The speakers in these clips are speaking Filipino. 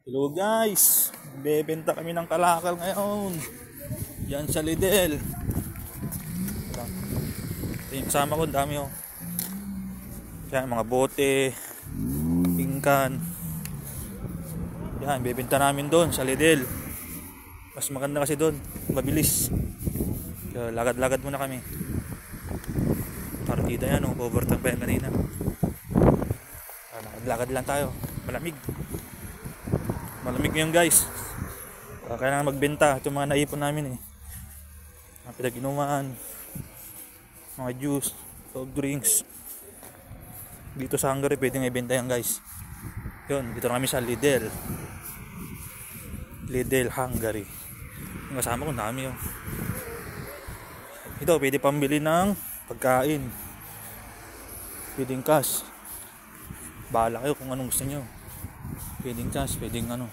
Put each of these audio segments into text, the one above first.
Hello guys, bebenta kami ng kalakal ngayon. Yan sa Lidl. Ito yung kasama ko, dami oh. Yan, mga bote, pingkan. Yan, bebenta namin doon sa Lidl. Mas maganda kasi doon, mabilis. So, lagad-lagad muna kami. Partida yan oh, overtime pa yan kanina. Lagad-lagad lang tayo, malamig. Malamig ngayon guys. Kailangan magbenta. Ito mga naipon namin eh. Mga pinag-inuman, mga juice, soft drinks. Dito sa Hungary pwede nga ibenta yan guys. Yun, dito kami sa Lidl. Lidl Hungary. Yung kasama ko dami yun. Ito pwede pambili ng pagkain. Pwedeng cash. Bahala kayo kung anong gusto nyo. Pwedeng cash, pwedeng ano.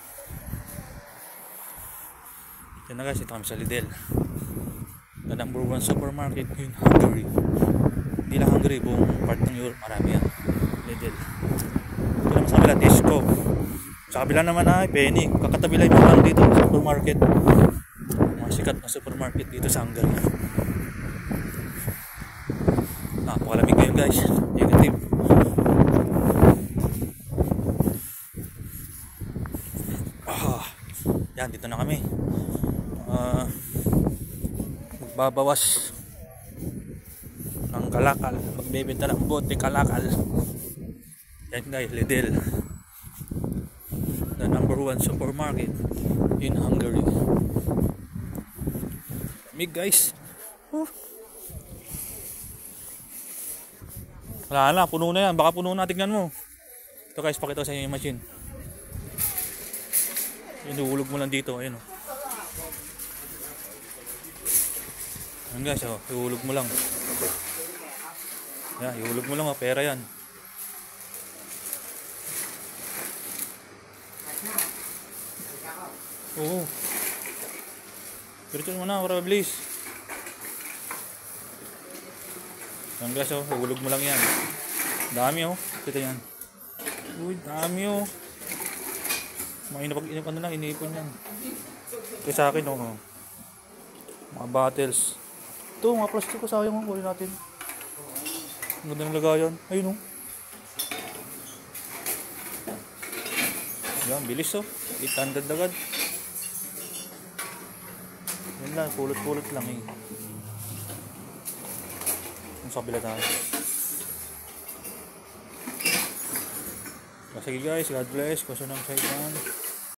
Yan na guys, ito kami sa Lidl. The number 1 supermarket in Hungary. Hindi lang Hungary, buong part ng Europe, marami yan. Lidl. Ito naman sa kabila, Tesco. Sa kabila naman ay Penny. Kakatabi lang yung mga dito, supermarket. Mga sikat na supermarket dito sa Hungary. Napakalamig ngayon guys. Negative. Yan, dito na kami. Magbabawas ng kalakal. Magbebenta ng bote kalakal. Yan guys, Lidl. The number 1 supermarket in Hungary. Mig guys. Wala na, puno na yan. Baka puno na, tignan mo. Ito guys, pakita ko sa inyo yung machine. Inuulog mo lang dito, ayun oh. Ayan guys, oh, iulog mo lang. Yan, iulog mo lang oh, pera yan. Oo. Pero mo na, para mabilis. Ayan guys, oh, iulog mo lang yan. Dami oh, kita yan. Uy, dami oh. Mga ano lang, iniipon yan. Ito sa akin, oh. Mga bottles. Ito, mga plastic ko, sayang oh. Kunin natin. Ang ganda ng lagayan. Ayun, oh. Yan, bilis, oh. 800 agad. Yan lang, pulot-pulot lang, eh. Ang sabila tayo. Sige guys, God bless. Kusunang sa iban.